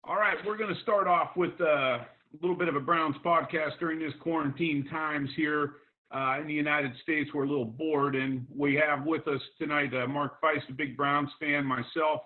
All right, we're going to start off with a little bit of a Browns podcast during this quarantine times here in the United States. We're a little bored, and we have with us tonight Mark Feist, a big Browns fan. Myself,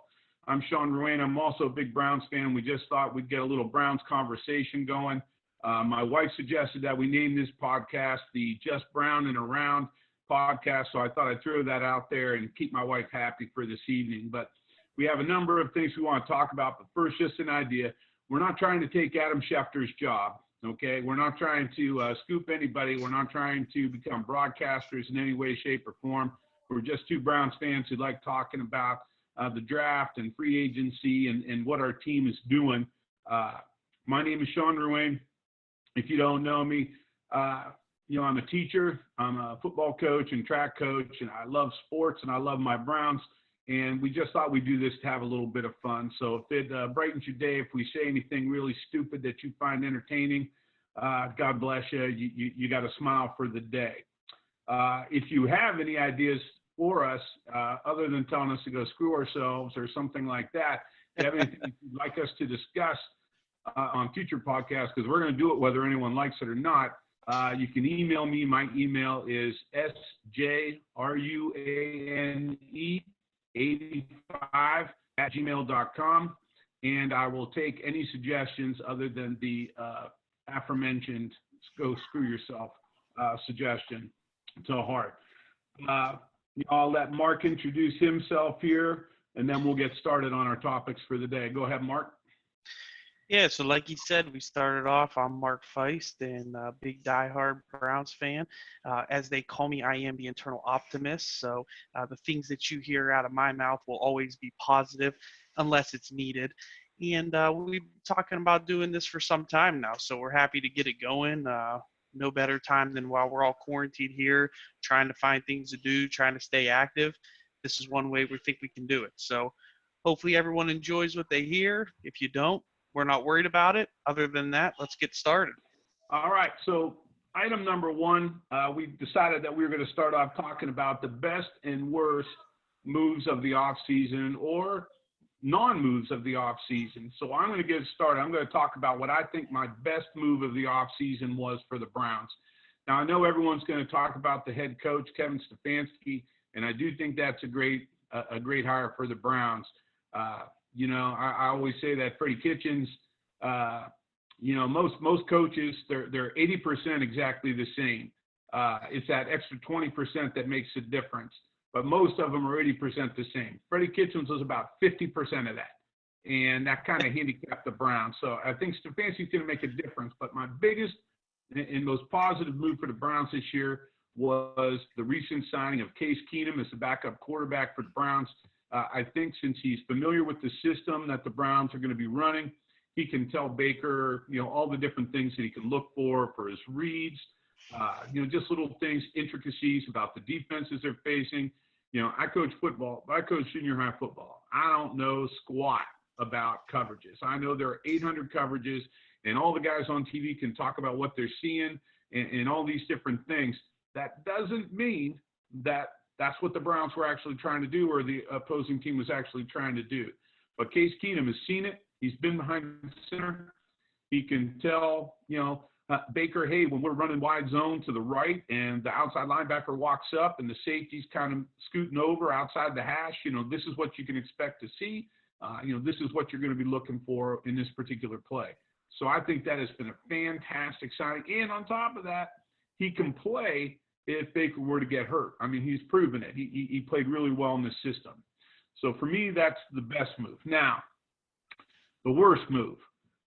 I'm Sean Ruane. I'm also a big Browns fan. We just thought we'd get a little Browns conversation going. My wife suggested that we name this podcast the Just Brown and Around podcast, so I thought I'd throw that out there and keep my wife happy for this evening. But we have a number of things we want to talk about, but first, just an idea. We're not trying to take Adam Schefter's job, okay? We're not trying to scoop anybody. We're not trying to become broadcasters in any way, shape, or form. We're just two Browns fans who like talking about the draft and free agency and what our team is doing. My name is Sean Ruane. If you don't know me, I'm a teacher. I'm a football coach and track coach, and I love sports, and I love my Browns. And we just thought we'd do this to have a little bit of fun. So if it brightens your day, if we say anything really stupid that you find entertaining, God bless you. You got a smile for the day. If you have any ideas for us, other than telling us to go screw ourselves or something like that, if you have anything you'd like us to discuss on future podcasts, because we're going to do it whether anyone likes it or not, you can email me. My email is sjruane85@gmail.com, and I will take any suggestions other than the aforementioned go screw yourself suggestion to heart. I'll let Mark introduce himself here, and then we'll get started on our topics for the day. Go ahead, Mark. Yeah, so like you said, we started off. I'm Mark Feist, and a big diehard Browns fan. As they call me, I am the internal optimist. So the things that you hear out of my mouth will always be positive unless it's needed. And we've been talking about doing this for some time now, so we're happy to get it going. No better time than while we're all quarantined here, trying to find things to do, trying to stay active. This is one way we think we can do it. So hopefully everyone enjoys what they hear. If you don't, we're not worried about it. Other than that, let's get started. All right. So item number one, we decided that we were going to start off talking about the best and worst moves of the offseason or non-moves of the offseason. So I'm going to get started. I'm going to talk about what I think my best move of the offseason was for the Browns. Now, I know everyone's going to talk about the head coach, Kevin Stefanski, and I do think that's a great hire for the Browns. I always say that Freddie Kitchens, most coaches, they're 80% exactly the same. It's that extra 20% that makes a difference. But most of them are 80% the same. Freddie Kitchens was about 50% of that. And that kind of handicapped the Browns. So I think Stefanski's going to make a difference. But my biggest and most positive move for the Browns this year was the recent signing of Case Keenum as the backup quarterback for the Browns. I think since he's familiar with the system that the Browns are going to be running, he can tell Baker, all the different things that he can look for his reads, just little things, intricacies about the defenses they're facing. I coach football. I coach junior high football. I don't know squat about coverages. I know there are 800 coverages, and all the guys on TV can talk about what they're seeing and all these different things. That doesn't mean that that's what the Browns were actually trying to do or the opposing team was actually trying to do. But Case Keenum has seen it. He's been behind the center. He can tell, Baker, hey, when we're running wide zone to the right and the outside linebacker walks up and the safety's kind of scooting over outside the hash, this is what you can expect to see. This is what you're going to be looking for in this particular play. So I think that has been a fantastic signing. And on top of that, he can play if Baker were to get hurt. I mean, he's proven it. He played really well in this system. So for me, that's the best move. Now, the worst move.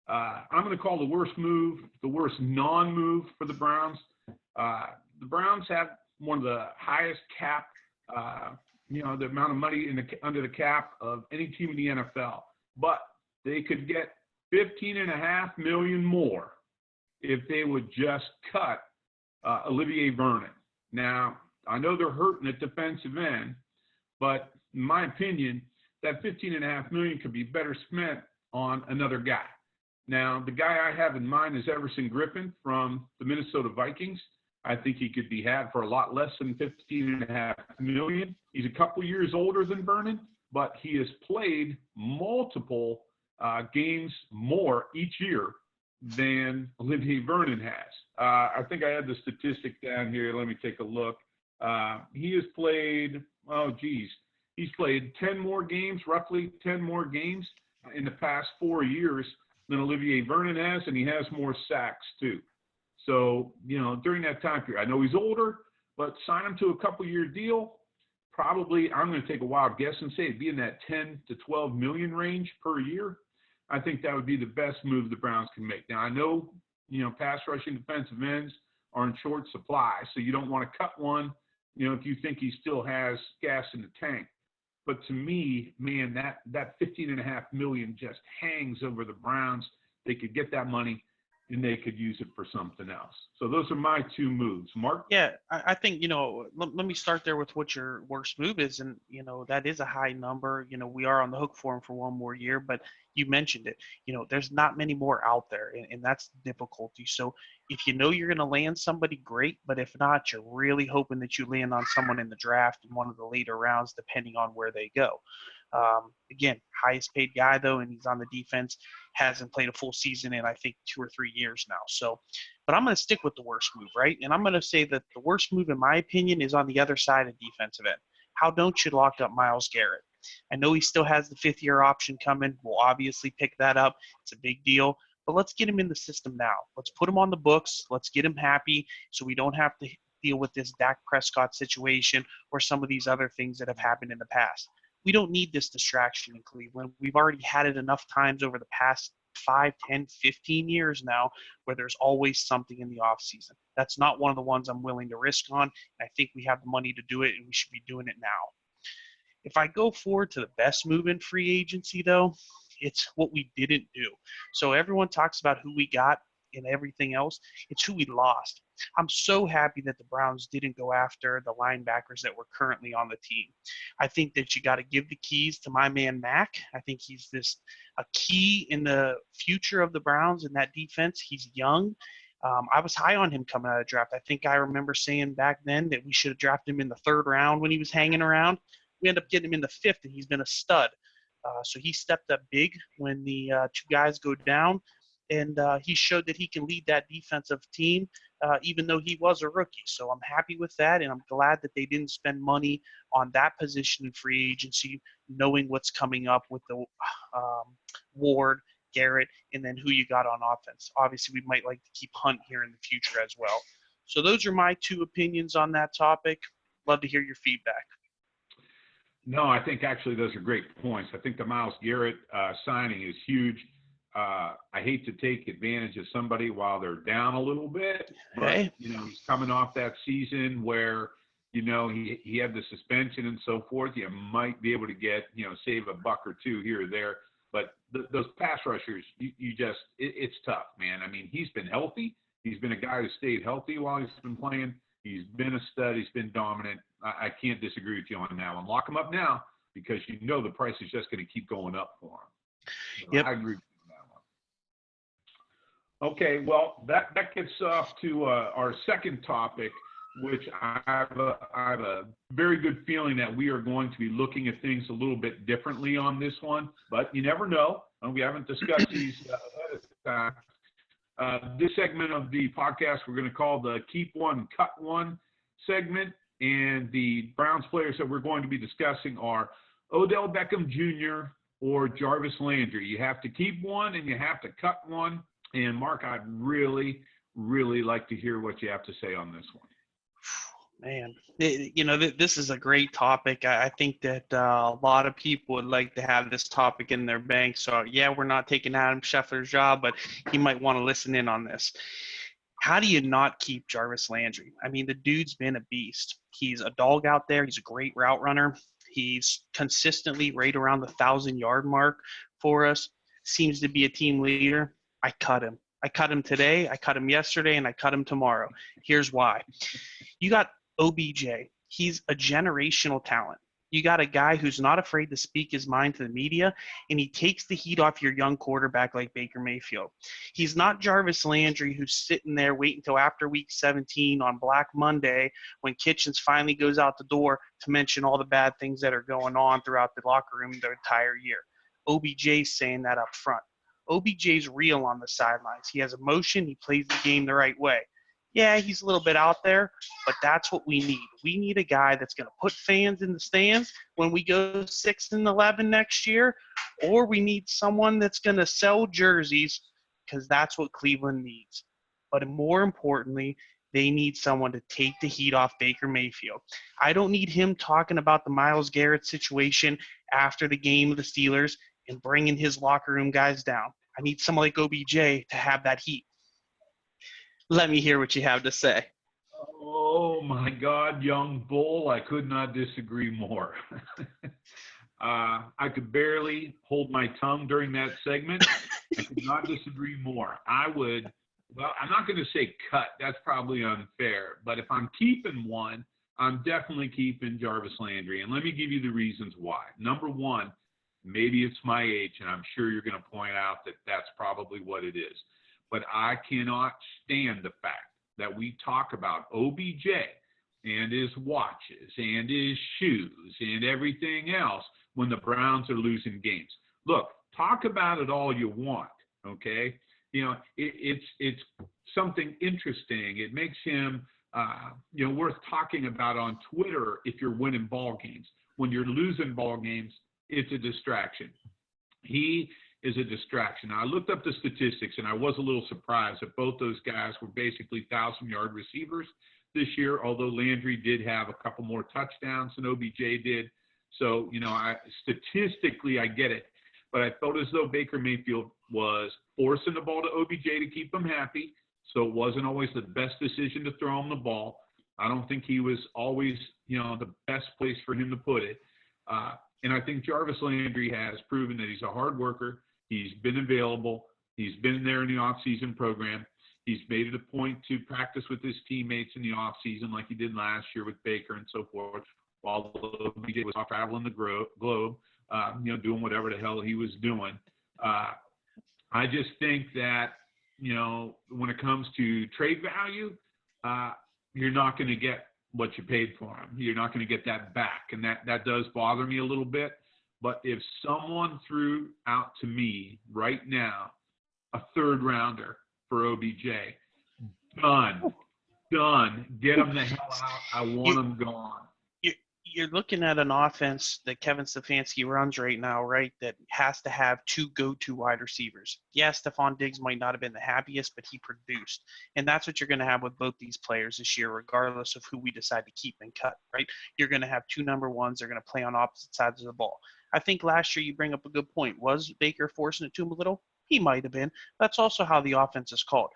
I'm going to call the worst move the worst non-move for the Browns. The Browns have one of the highest cap, the amount of money under the cap of any team in the NFL. But they could get $15.5 million more if they would just cut Olivier Vernon. Now, I know they're hurting at defensive end, but in my opinion, that $15.5 million could be better spent on another guy. Now, the guy I have in mind is Everson Griffin from the Minnesota Vikings. I think he could be had for a lot less than $15.5 million. He's a couple years older than Vernon, but he has played multiple games more each year than Olivier Vernon has. I think I had the statistic down here. Let me take a look. He has played, he's played 10 more games, roughly 10 more games in the past 4 years than Olivier Vernon has, and he has more sacks too. So, during that time period, I know he's older, but sign him to a couple-year deal. Probably, I'm going to take a wild guess and say it'd be in that 10 to 12 million range per year. I think that would be the best move the Browns can make. Now, I know, pass rushing defensive ends are in short supply, so you don't want to cut one, if you think he still has gas in the tank. But to me, man, that $15.5 million just hangs over the Browns. They could get that money and they could use it for something else. So those are my two moves. Mark? Yeah, I think, let me start there with what your worst move is. And, that is a high number. We are on the hook for him for one more year, but you mentioned it. There's not many more out there, and that's the difficulty. So if you're going to land somebody, great. But if not, you're really hoping that you land on someone in the draft in one of the later rounds, depending on where they go. Again, highest paid guy, though, and he's on the defense, hasn't played a full season in, I think, 2 or 3 years now. So, but I'm going to stick with the worst move, right? And I'm going to say that the worst move, in my opinion, is on the other side of defensive end. How don't you lock up Myles Garrett? I know he still has the 5th-year option coming. We'll obviously pick that up. It's a big deal. But let's get him in the system now. Let's put him on the books. Let's get him happy so we don't have to deal with this Dak Prescott situation or some of these other things that have happened in the past. We don't need this distraction in Cleveland. We've already had it enough times over the past 5, 10, 15 years now where there's always something in the offseason. That's not one of the ones I'm willing to risk on. I think we have the money to do it, and we should be doing it now. If I go forward to the best move in free agency, though, it's what we didn't do. So everyone talks about who we got and everything else. It's who we lost. I'm so happy that the Browns didn't go after the linebackers that were currently on the team. I think that you got to give the keys to my man Mack. I think he's a key in the future of the Browns in that defense. He's young. I was high on him coming out of the draft. I think I remember saying back then that we should have drafted him in the 3rd round when he was hanging around. We ended up getting him in the 5th, and he's been a stud. So he stepped up big when the 2 guys go down. And he showed that he can lead that defensive team, even though he was a rookie. So I'm happy with that, and I'm glad that they didn't spend money on that position in free agency, knowing what's coming up with the Ward, Garrett, and then who you got on offense. Obviously, we might like to keep Hunt here in the future as well. So those are my 2 opinions on that topic. Love to hear your feedback. No, I think actually those are great points. I think the Myles Garrett signing is huge. I hate to take advantage of somebody while they're down a little bit, but he's coming off that season where he had the suspension and so forth. You might be able to get save a buck or two here or there, but those pass rushers, it's tough, man. I mean, he's been healthy. He's been a guy who stayed healthy while he's been playing. He's been a stud. He's been dominant. I can't disagree with you on that one. Lock him up now because the price is just going to keep going up for him. So yep. I agree. Okay, well, that gets off to our second topic, which I have a very good feeling that we are going to be looking at things a little bit differently on this one, but you never know. We haven't discussed these ahead of time. This segment of the podcast we're going to call the Keep One, Cut One segment, and the Browns players that we're going to be discussing are Odell Beckham Jr. or Jarvis Landry. You have to keep one and you have to cut one. And Mark, I'd really, really like to hear what you have to say on this one. Man, this is a great topic. I think that a lot of people would like to have this topic in their bank. So, yeah, we're not taking Adam Scheffler's job, but he might want to listen in on this. How do you not keep Jarvis Landry? I mean, the dude's been a beast. He's a dog out there. He's a great route runner. He's consistently right around the 1,000-yard mark for us. Seems to be a team leader. I cut him. I cut him today, I cut him yesterday, and I cut him tomorrow. Here's why. You got OBJ. He's a generational talent. You got a guy who's not afraid to speak his mind to the media, and he takes the heat off your young quarterback like Baker Mayfield. He's not Jarvis Landry, who's sitting there waiting until after week 17 on Black Monday when Kitchens finally goes out the door to mention all the bad things that are going on throughout the locker room the entire year. OBJ's saying that up front. OBJ's real on the sidelines. He has emotion. He plays the game the right way. Yeah, he's a little bit out there, but that's what we need. We need a guy that's going to put fans in the stands when we go 6-11 next year, or we need someone that's going to sell jerseys, because that's what Cleveland needs. But more importantly, they need someone to take the heat off Baker Mayfield. I don't need him talking about the Myles Garrett situation after the game of the Steelers and bringing his locker room guys down. I need someone like OBJ to have that heat. Let me hear what you have to say. Oh my God, young bull! I could not disagree more. I could barely hold my tongue during that segment. I could not disagree more. Well, I'm not going to say cut. That's probably unfair. But if I'm keeping one, I'm definitely keeping Jarvis Landry. And let me give you the reasons why. Number one, maybe it's my age, and I'm sure you're going to point out that that's probably what it is. But I cannot stand the fact that we talk about OBJ and his watches and his shoes and everything else when the Browns are losing games. Look, talk about it all you want, okay? You know, it's something interesting. It makes him, worth talking about on Twitter if you're winning ball games. When you're losing ball games, it's a distraction. He is a distraction. Now, I looked up the statistics, and I was a little surprised that both those guys were basically 1,000-yard receivers this year, although Landry did have a couple more touchdowns than OBJ did. So, statistically, I get it. But I felt as though Baker Mayfield was forcing the ball to OBJ to keep him happy, so it wasn't always the best decision to throw him the ball. I don't think he was always, the best place for him to put it. And I think Jarvis Landry has proven that he's a hard worker. He's been available. He's been there in the off-season program. He's made it a point to practice with his teammates in the off-season like he did last year with Baker and so forth, while OBJ was off traveling the globe, doing whatever the hell he was doing. I just think that, when it comes to trade value, you're not going to get what you paid for him. You're not going to get that back. And that does bother me a little bit. But if someone threw out to me right now a third rounder for OBJ, done. Get him the hell out. I want him gone. You're looking at an offense that Kevin Stefanski runs right now, right, that has to have two go-to wide receivers. Yes, Stephon Diggs might not have been the happiest, but he produced. And that's what you're going to have with both these players this year, regardless of who we decide to keep and cut, right? You're going to have two number ones. They're going to play on opposite sides of the ball. I think last year you bring up a good point. Was Baker forcing it to him a little? He might have been. That's also how the offense is called.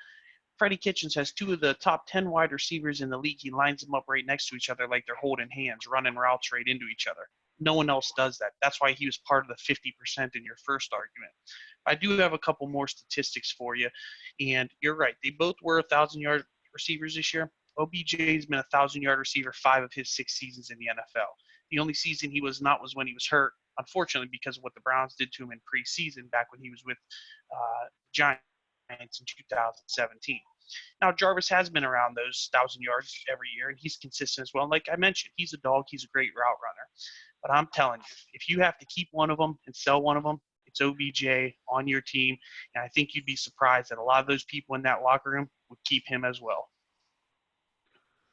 Freddie Kitchens has two of the top 10 wide receivers in the league. He lines them up right next to each other like they're holding hands, running routes right into each other. No one else does that. That's why he was part of the 50% in your first argument. I do have a couple more statistics for you, and you're right. They both were 1,000-yard receivers this year. OBJ's been a 1,000-yard receiver 5 of his 6 seasons in the NFL. The only season he was not was when he was hurt, unfortunately, because of what the Browns did to him in preseason back when he was with Giants in 2017. Now, Jarvis has been around those 1,000 yards every year, and he's consistent as well. And like I mentioned, he's a dog. He's a great route runner. But I'm telling you, if you have to keep one of them and sell one of them, it's OBJ on your team. And I think you'd be surprised that a lot of those people in that locker room would keep him as well.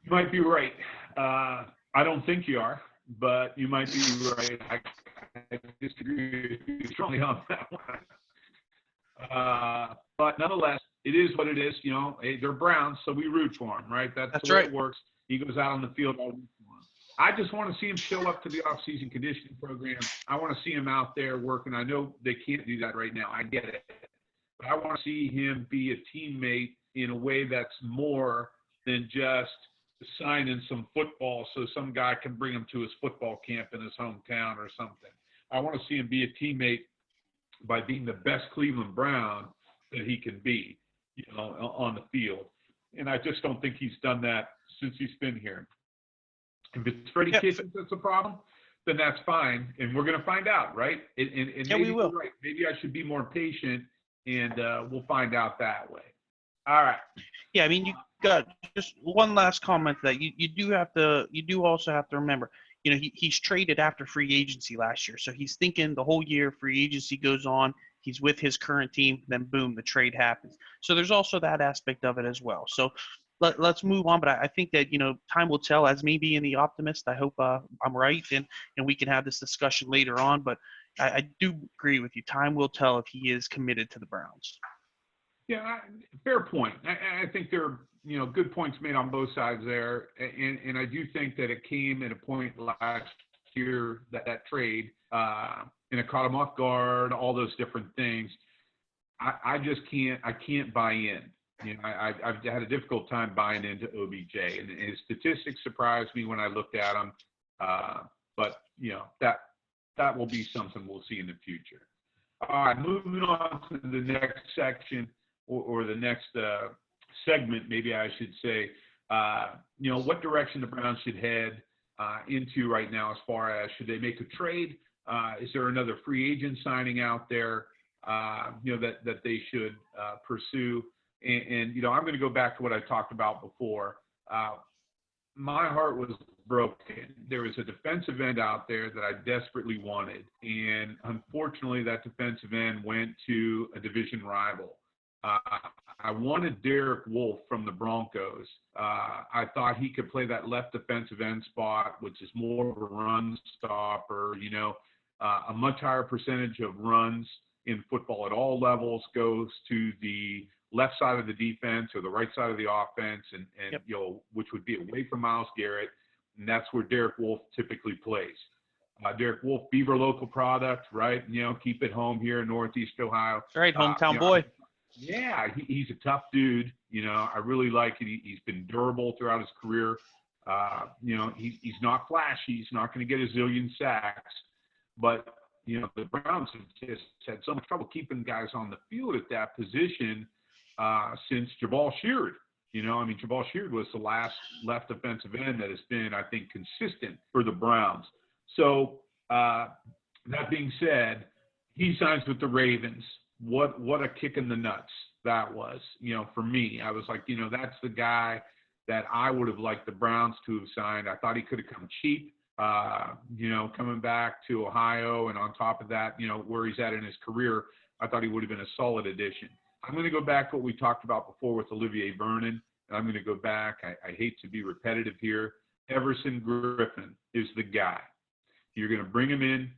You might be right. I don't think you are, but you might be right. I disagree with you strongly on that one. But nonetheless, it is what it is. Hey, they're Browns, so we root for them, right? That's the way it works. He goes out on the field. I just want to see him show up to the off-season conditioning program. I want to see him out there working. I know they can't do that right now. I get it. But I want to see him be a teammate in a way that's more than just signing some football so some guy can bring him to his football camp in his hometown or something. I want to see him be a teammate by being the best Cleveland Brown that he can be, on the field. And I just don't think he's done that since he's been here. If it's Freddie Kitchens that's a problem, then that's fine. And we're going to find out, right? And maybe we will. You're right. Maybe I should be more patient, and we'll find out that way. All right. Yeah, I mean, you got just one last comment that you do also have to remember. he's traded after free agency last year. So he's thinking the whole year free agency goes on, he's with his current team, then boom, the trade happens. So there's also that aspect of it as well. So let's move on. But I think that, time will tell. As me being the optimist, I hope I'm right, and we can have this discussion later on. But I do agree with you. Time will tell if he is committed to the Browns. Yeah, fair point. I think there are, good points made on both sides there. And I do think that it came at a point last year that trade, and it caught him off guard, all those different things. I just can't buy in. I've had a difficult time buying into OBJ, and his statistics surprised me when I looked at him. But that will be something we'll see in the future. All right, moving on to the next section or the next segment, maybe I should say. What direction the Browns should head into right now as far as should they make a trade? Is there another free agent signing out there, that they should pursue? And I'm going to go back to what I talked about before. My heart was broken. There was a defensive end out there that I desperately wanted. And unfortunately, that defensive end went to a division rival. I wanted Derek Wolfe from the Broncos. I thought he could play that left defensive end spot, which is more of a run stopper. A much higher percentage of runs in football at all levels goes to the left side of the defense or the right side of the offense, and Yep. Which would be away from Myles Garrett, and that's where Derek Wolfe typically plays. Derek Wolfe, Beaver local product, right? Keep it home here in Northeast Ohio. That's right, hometown boy. Yeah, he's a tough dude. I really like it. He's been durable throughout his career. He's not flashy. He's not going to get a zillion sacks, but the Browns have just had so much trouble keeping guys on the field at that position since Jabal Sheard. Jabal Sheard was the last left defensive end that has been, I think, consistent for the Browns. So that being said, he signs with the Ravens. What a kick in the nuts that was. For me, I was like, that's the guy that I would have liked the Browns to have signed. I thought he could have come cheap. Coming back to Ohio, and on top of that, where he's at in his career, I thought he would have been a solid addition. I'm going to go back to what we talked about before with Olivier Vernon, and I'm going to go back. I hate to be repetitive here. Everson Griffin is the guy. You're going to bring him in.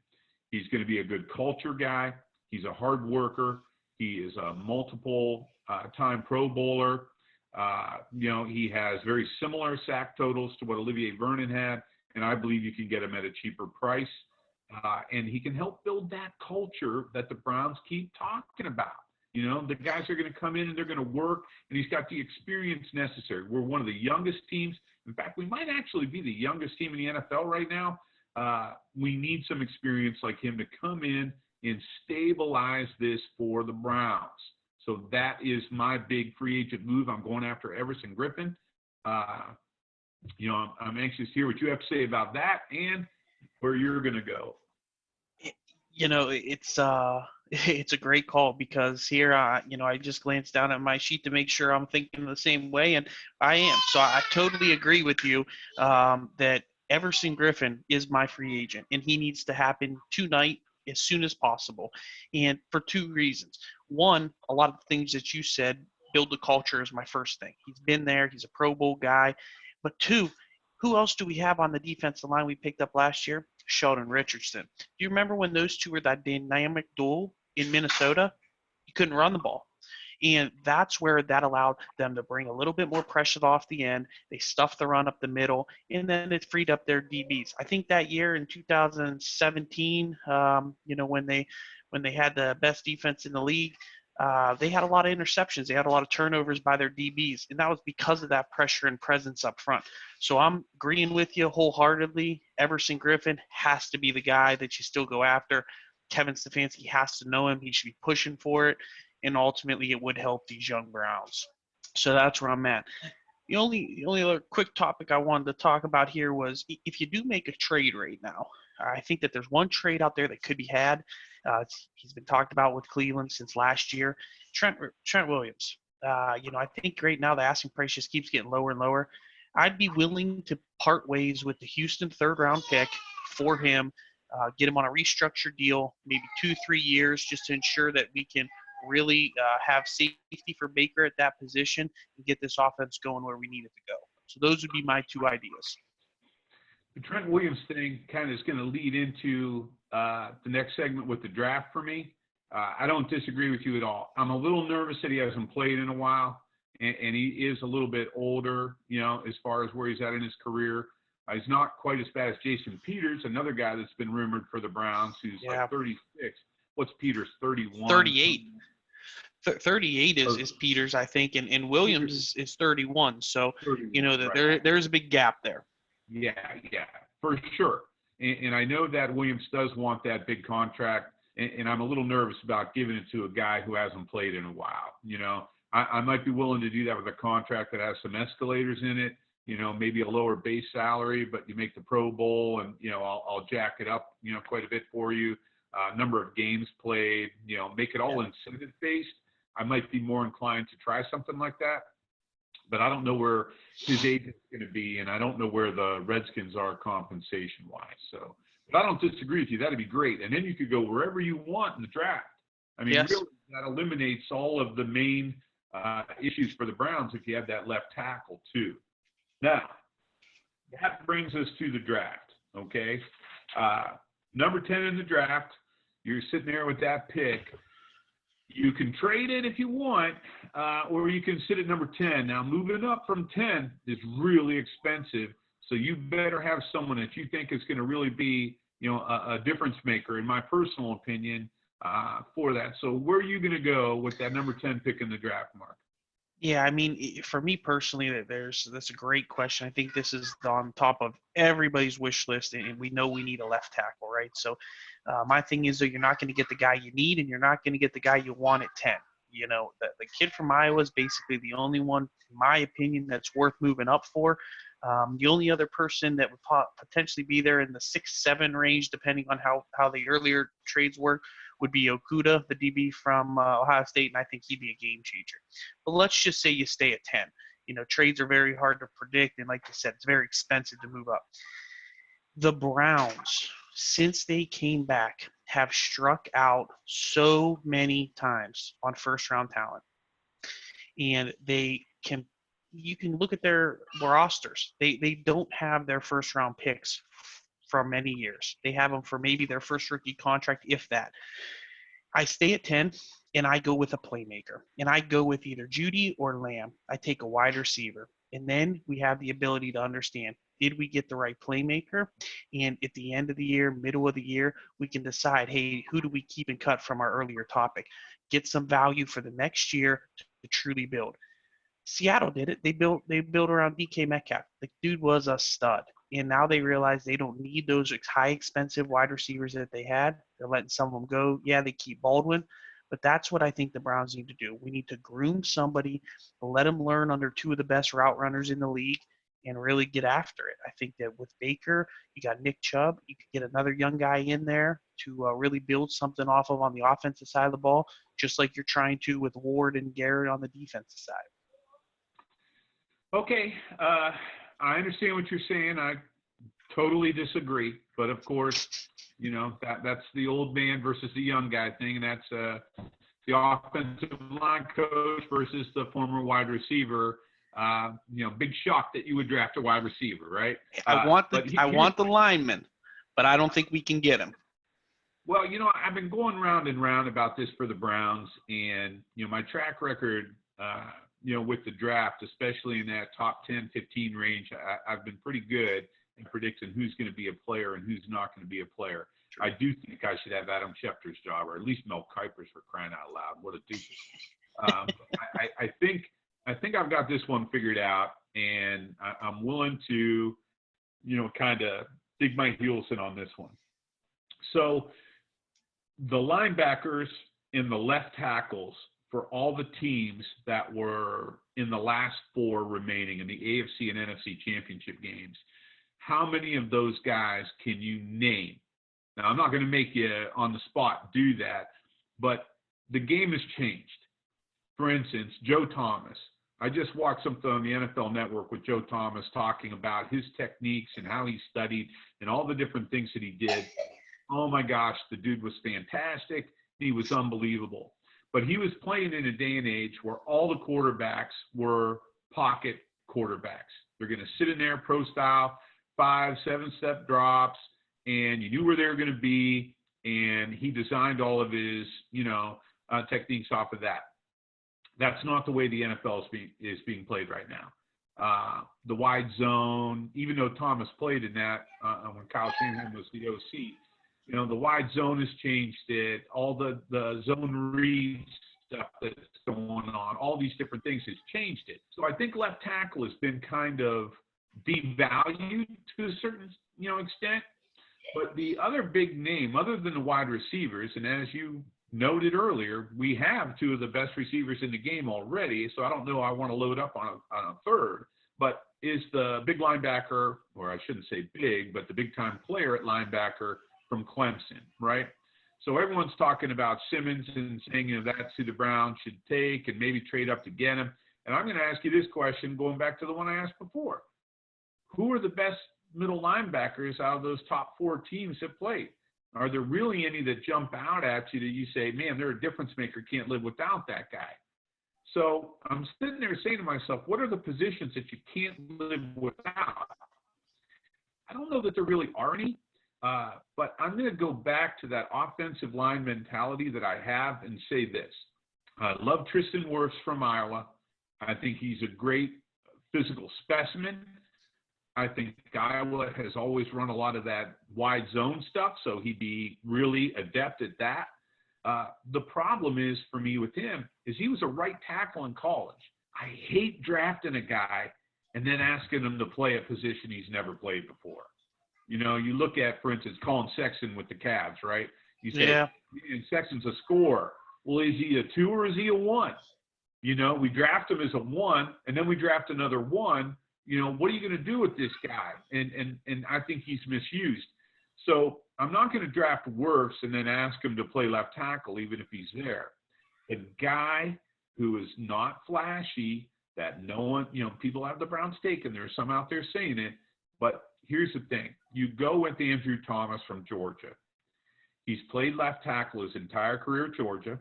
He's going to be a good culture guy. He's a hard worker. He is a multiple-time Pro Bowler. He has very similar sack totals to what Olivier Vernon had, and I believe you can get him at a cheaper price. And he can help build that culture that the Browns keep talking about. The guys are going to come in and they're going to work, and he's got the experience necessary. We're one of the youngest teams. In fact, we might actually be the youngest team in the NFL right now. We need some experience like him to come in and stabilize this for the Browns. So that is my big free agent move. I'm going after Everson Griffin. I'm anxious to hear what you have to say about that and where you're going to go. It's a great call because here, I just glanced down at my sheet to make sure I'm thinking the same way, and I am. So I totally agree with you that Everson Griffin is my free agent, and he needs to happen tonight as soon as possible, and for two reasons. One, a lot of the things that you said, build the culture is my first thing. He's been there. He's a Pro Bowl guy. But two, who else do we have on the defensive line we picked up last year? Sheldon Richardson. Do you remember when those two were that dynamic duel in Minnesota? You couldn't run the ball. And that's where that allowed them to bring a little bit more pressure off the end. They stuffed the run up the middle, and then it freed up their DBs. I think that year in 2017, when they had the best defense in the league, they had a lot of interceptions. They had a lot of turnovers by their DBs, and that was because of that pressure and presence up front. So I'm agreeing with you wholeheartedly. Everson Griffin has to be the guy that you still go after. Kevin Stefanski has to know him. He should be pushing for it, and ultimately it would help these young Browns. So that's where I'm at. The only other quick topic I wanted to talk about here was if you do make a trade right now, I think that there's one trade out there that could be had. He's been talked about with Cleveland since last year. Trent Williams. I think right now the asking price just keeps getting lower and lower. I'd be willing to part ways with the Houston third-round pick for him, get him on a restructured deal, maybe 2-3 years, just to ensure that we can really have safety for Baker at that position and get this offense going where we need it to go. So those would be my two ideas. The Trent Williams thing kind of is going to lead into the next segment with the draft for me. I don't disagree with you at all. I'm a little nervous that he hasn't played in a while, and he is a little bit older, as far as where he's at in his career. He's not quite as bad as Jason Peters, another guy that's been rumored for the Browns, who's like 36. What's Peters, 31? 38. 38 is Peters, I think, and Williams is 31. So, 31, that there's a big gap there. Yeah, for sure. And I know that Williams does want that big contract, and I'm a little nervous about giving it to a guy who hasn't played in a while. I might be willing to do that with a contract that has some escalators in it, maybe a lower base salary, but you make the Pro Bowl and, I'll jack it up, quite a bit for you. Number of games played, make it all incentive-based. I might be more inclined to try something like that. But I don't know where his agent's going to be, and I don't know where the Redskins are compensation-wise. So, but I don't disagree with you. That'd be great. And then you could go wherever you want in the draft. I mean, really, that eliminates all of the main issues for the Browns if you have that left tackle, too. Now, that brings us to the draft, okay? Number 10 in the draft, you're sitting there with that pick. You can trade it if you want, or you can sit at number 10. Now, moving up from 10 is really expensive, so you better have someone that you think is going to really be, a difference maker, in my personal opinion, for that. So where are you going to go with that number 10 pick in the draft, Mark? Yeah, I mean, for me personally, that's a great question. I think this is on top of everybody's wish list, and we know we need a left tackle, right? So my thing is that you're not going to get the guy you need, and you're not going to get the guy you want at 10. The kid from Iowa is basically the only one, in my opinion, that's worth moving up for. The only other person that would potentially be there in the 6-7 range, depending on how the earlier trades work, would be Okudah, the DB from Ohio State, and I think he'd be a game changer. But let's just say you stay at 10. Trades are very hard to predict, and like you said, it's very expensive to move up. The Browns, since they came back, have struck out so many times on first-round talent. And you can look at their rosters. They don't have their first-round picks for many years. They have them for maybe their first rookie contract, if that. I stay at 10, and I go with a playmaker. And I go with either Judy or Lamb. I take a wide receiver. And then we have the ability to understand, did we get the right playmaker? And at the end of the year, middle of the year, we can decide, hey, who do we keep and cut from our earlier topic? Get some value for the next year to truly build. Seattle did it. They built around DK Metcalf. The dude was a stud. And now they realize they don't need those high expensive wide receivers that they had. They're letting some of them go. Yeah, they keep Baldwin. But that's what I think the Browns need to do. We need to groom somebody, let them learn under two of the best route runners in the league, and really get after it. I think that with Baker, you got Nick Chubb. You could get another young guy in there to really build something off of on the offensive side of the ball, just like you're trying to with Ward and Garrett on the defensive side. Okay, I understand what you're saying. I totally disagree, but of course, that's the old man versus the young guy thing, and that's the offensive line coach versus the former wide receiver. Big shock that you would draft a wide receiver, right? I want the lineman, but I don't think we can get him. Well, I've been going round and round about this for the Browns, and my track record. With the draft, especially in that top 10, 15 range, I've been pretty good in predicting who's going to be a player and who's not going to be a player. True. I do think I should have Adam Schefter's job, or at least Mel Kiper's, for crying out loud. What a doofus. I think I've got this one figured out, and I'm willing to, kind of dig my heels in on this one. So the linebackers and the left tackles for all the teams that were in the last four remaining in the AFC and NFC championship games, how many of those guys can you name? Now, I'm not going to make you on the spot do that, but the game has changed. For instance, Joe Thomas, I just watched something on the NFL Network with Joe Thomas talking about his techniques and how he studied and all the different things that he did. Oh my gosh, the dude was fantastic. He was unbelievable. But he was playing in a day and age where all the quarterbacks were pocket quarterbacks. They're going to sit in there pro style, 5, 7-step drops, and you knew where they were going to be. And he designed all of his, techniques off of that. That's not the way the NFL is being played right now. The wide zone, even though Thomas played in that when Kyle Shanahan was the OC, the wide zone has changed it. All the zone read stuff that's going on, all these different things has changed it. So I think left tackle has been kind of devalued to a certain, extent. But the other big name, other than the wide receivers, and as you noted earlier, we have two of the best receivers in the game already. So I don't know I want to load up on a third. But is the big linebacker, or I shouldn't say big, but the big-time player at linebacker from Clemson, right? So everyone's talking about Simmons and saying, that's who the Browns should take and maybe trade up to get him. And I'm going to ask you this question, going back to the one I asked before. Who are the best middle linebackers out of those top 4 teams that played? Are there really any that jump out at you that you say, man, they're a difference maker, can't live without that guy? So I'm sitting there saying to myself, what are the positions that you can't live without? I don't know that there really are any, but I'm going to go back to that offensive line mentality that I have and say this. I love Tristan Wirfs from Iowa. I think he's a great physical specimen. I think Iowa has always run a lot of that wide zone stuff, so he'd be really adept at that. The problem is for me with him is he was a right tackle in college. I hate drafting a guy and then asking him to play a position he's never played before. You look at, for instance, Colin Sexton with the Cavs, right? You say, Yeah. Sexton's a scorer. Well, is he a 2 or is he a 1? We draft him as a 1, and then we draft another 1. What are you going to do with this guy? And I think he's misused. So I'm not going to draft Wirfs and then ask him to play left tackle, even if he's there. A guy who is not flashy, that no one, people have the Browns taken. There's some out there saying it. But here's the thing. You go with Andrew Thomas from Georgia. He's played left tackle his entire career at Georgia.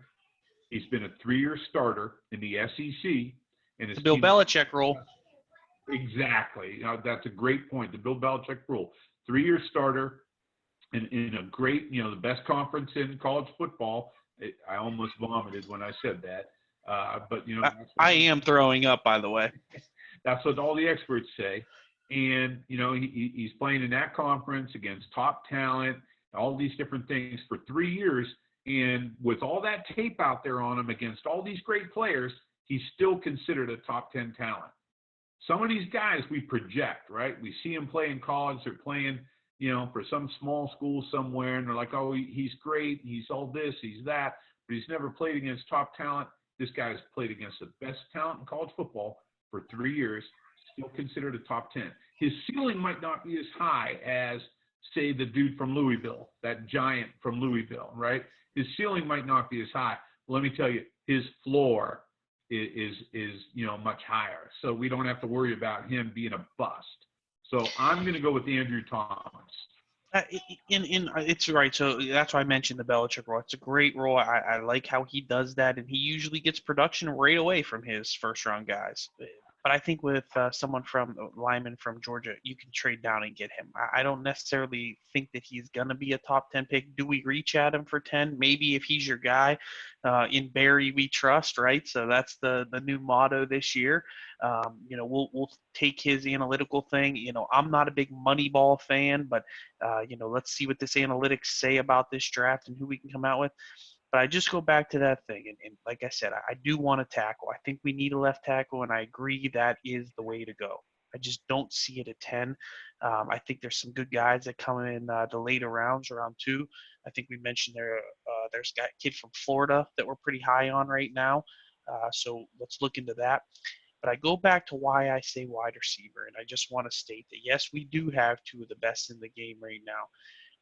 He's been a 3-year starter in the SEC. And his The Bill Belichick role. Exactly. That's a great point. The Bill Belichick rule. 3-year starter in a great, the best conference in college football. I almost vomited when I said that. But, I am throwing up, by the way. That's what all the experts say. And, he's playing in that conference against top talent, all these different things for 3 years. And with all that tape out there on him against all these great players, he's still considered a top 10 talent. Some of these guys we project, right? We see them play in college. They're playing, for some small school somewhere, and they're like, oh, he's great. He's all this, he's that, but he's never played against top talent. This guy's played against the best talent in college football for 3 years, still considered a top 10. His ceiling might not be as high as, say, the dude from Louisville, that giant from Louisville, right? His ceiling might not be as high. Well, let me tell you, his floor is much higher. So we don't have to worry about him being a bust. So I'm going to go with Andrew Thomas. It's right. So that's why I mentioned the Belichick role. It's a great role. I like how he does that, and he usually gets production right away from his first-round guys. But I think with someone from lineman from Georgia, you can trade down and get him. I don't necessarily think that he's going to be a top 10 pick. Do we reach at him for 10? Maybe if he's your guy. In Barry, we trust, right? So that's the new motto this year. We'll take his analytical thing. I'm not a big Moneyball fan, but, let's see what this analytics say about this draft and who we can come out with. But I just go back to that thing. And like I said, I do want to tackle. I think we need a left tackle, and I agree that is the way to go. I just don't see it at 10. I think there's some good guys that come in the later rounds, around 2. I think we mentioned there's a kid from Florida that we're pretty high on right now. So let's look into that. But I go back to why I say wide receiver, and I just want to state that, yes, we do have 2 of the best in the game right now.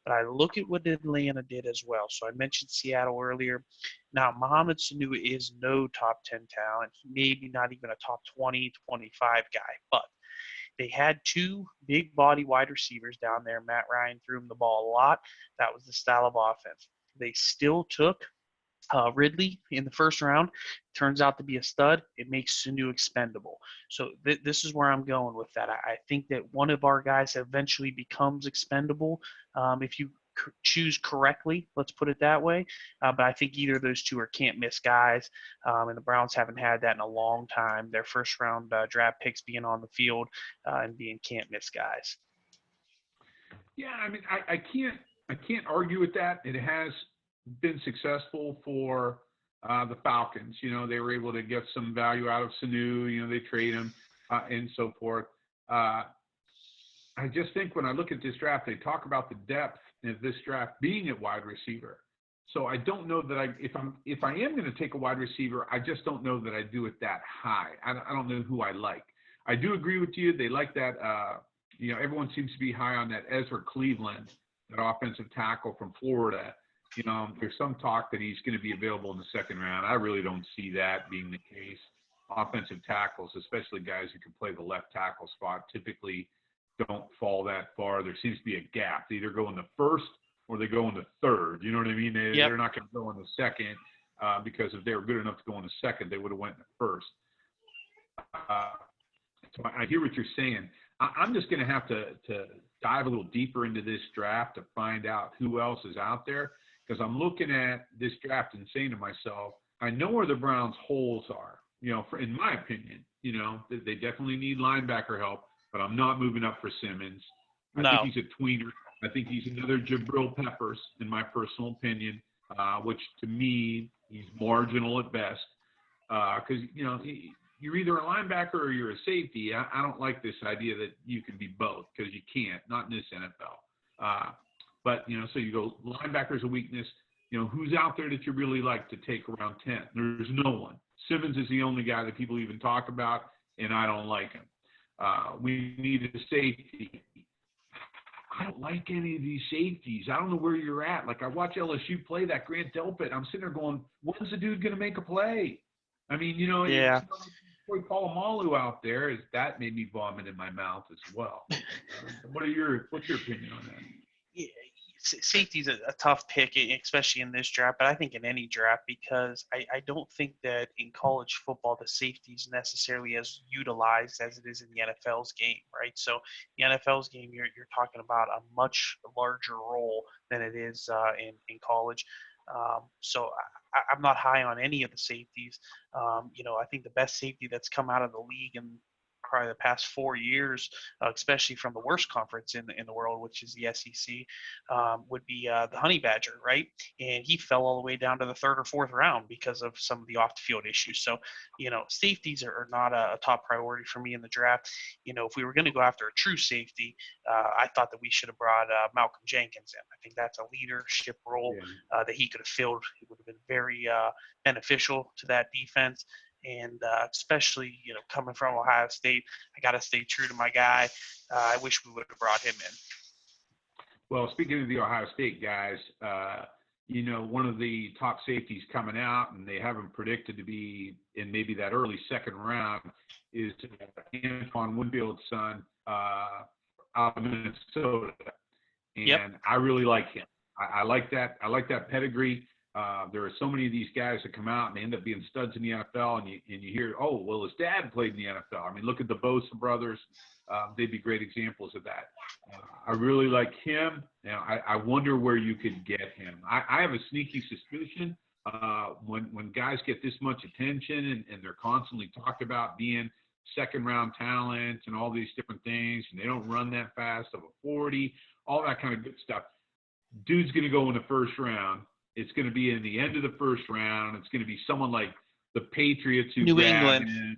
but I look at what Atlanta did as well. So I mentioned Seattle earlier. Now, Mohamed Sanu is no top 10 talent. He maybe not even a top 20, 25 guy, but they had two big body wide receivers down there. Matt Ryan threw him the ball a lot. That was the style of offense. They still took Ridley in the first round. Turns out to be a stud. It makes Sanu expendable. So this is where I'm going with that. I think that one of our guys eventually becomes expendable if you choose correctly. Let's put it that way. But I think either of those two are can't miss guys, and the Browns haven't had that in a long time. Their first round draft picks being on the field and being can't miss guys. Yeah, I mean, I can't argue with that. It has been successful for the Falcons. You know, they were able to get some value out of Sanu. You know, they trade him and so forth. Uh, I just think when I look at this draft, they talk about the depth of this draft being at wide receiver. So I don't know that if I am going to take a wide receiver, I just don't know that I do it that high. I don't know who I like. I do agree with you. They like that. You know, everyone seems to be high on that Ezra Cleveland, that offensive tackle from Florida. You know, there's some talk that he's going to be available in the second round. I really don't see that being the case. Offensive tackles, especially guys who can play the left tackle spot, typically don't fall that far. There seems to be a gap. They either go in the first or they go in the third. You know what I mean? Yep. They're not going to go in the second because if they were good enough to go in the second, they would have went in the first. So I hear what you're saying. I'm just going to have to dive a little deeper into this draft to find out who else is out there, because I'm looking at this draft and saying to myself, I know where the Browns' holes are. You know, in my opinion, you know, they definitely need linebacker help, but I'm not moving up for Simmons. I think he's a tweener. I think he's another Jabril Peppers, in my personal opinion, which to me, he's marginal at best. Because, you know, you're either a linebacker or you're a safety. I don't like this idea that you can be both, because you can't, not in this NFL. But, you know, so you go linebacker's a weakness. You know, who's out there that you really like to take around 10? There's no one. Simmons is the only guy that people even talk about, and I don't like him. We need a safety. I don't like any of these safeties. I don't know where you're at. Like, I watch LSU play that Grant Delpit. I'm sitting there going, when's the dude going to make a play? I mean, you know, Yeah. Troy Polamalu out there, that made me vomit in my mouth as well. What's your opinion on that? Yeah, safety's a tough pick, especially in this draft, but I think in any draft, because I don't think that in college football the safety is necessarily as utilized as it is in the NFL's game, right? So the NFL's game, you're talking about a much larger role than it is in college. So I'm not high on any of the safeties. You know, I think the best safety that's come out of the league and probably the past 4 years, especially from the worst conference in the world, which is the SEC, would be the Honey Badger, right? And he fell all the way down to the third or fourth round because of some of the off the field issues. So, you know, safeties are not a top priority for me in the draft. You know, if we were going to go after a true safety, I thought that we should have brought Malcolm Jenkins in. I think that's a leadership role that he could have filled. It would have been very beneficial to that defense. And especially, you know, coming from Ohio State, I got to stay true to my guy. I wish we would have brought him in. Well, speaking of the Ohio State guys, you know, one of the top safeties coming out, and they have him predicted to be in maybe that early second round, is Antoine Winfield's son out of Minnesota. And I really like him. I like that. I like that pedigree. There are so many of these guys that come out and they end up being studs in the NFL, and you hear, oh, well, his dad played in the NFL. I mean, look at the Bosa brothers. They'd be great examples of that. I really like him. Now, I wonder where you could get him. I have a sneaky suspicion when guys get this much attention and they're constantly talked about being second-round talents and all these different things, and they don't run that fast of a 40, all that kind of good stuff. Dude's going to go in the first round. It's going to be in the end of the first round. It's going to be someone like the Patriots who New England. him.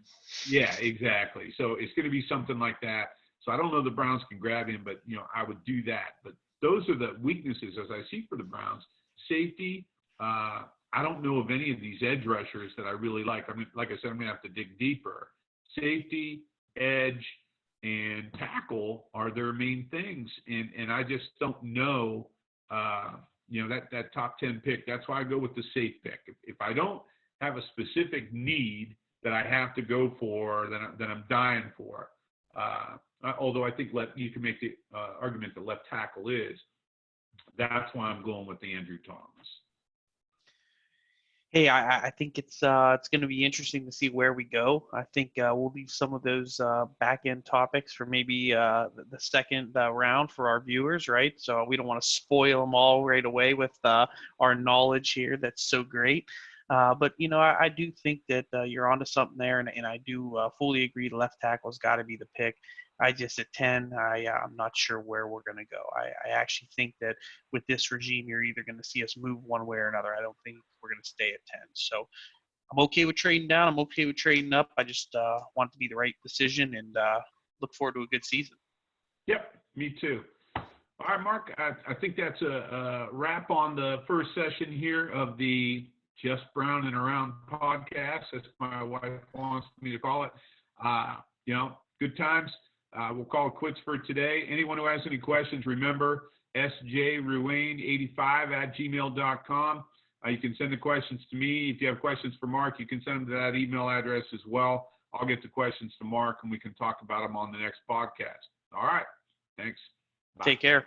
Yeah, exactly. So it's going to be something like that. So I don't know the Browns can grab him, but, you know, I would do that. But those are the weaknesses as I see for the Browns. Safety, I don't know of any of these edge rushers that I really like. I mean, like I said, I'm going to have to dig deeper. Safety, edge, and tackle are their main things. And I just don't know that top 10 pick. That's why I go with the safe pick. If I don't have a specific need that I have to go for, that I'm dying for, although I think you can make the argument that left tackle is, that's why I'm going with the Andrew Thomas. Hey, I think it's going to be interesting to see where we go. I think we'll leave some of those back end topics for maybe the second round for our viewers, right? So we don't want to spoil them all right away with our knowledge here. That's so great. But I do think that you're onto something there, and I do fully agree. Left tackle's got to be the pick. I just at 10, I'm not sure where we're going to go. I actually think that with this regime, you're either going to see us move one way or another. I don't think we're going to stay at 10. So I'm okay with trading down. I'm okay with trading up. I just want it to be the right decision, and look forward to a good season. Yep, me too. All right, Mark, I think that's a wrap on the first session here of the Just Brown and Around podcast, as my wife wants me to call it. Good times. We'll call it quits for today. Anyone who has any questions, remember sjruane85@gmail.com. You can send the questions to me. If you have questions for Mark, you can send them to that email address as well. I'll get the questions to Mark, and we can talk about them on the next podcast. All right. Thanks. Bye. Take care.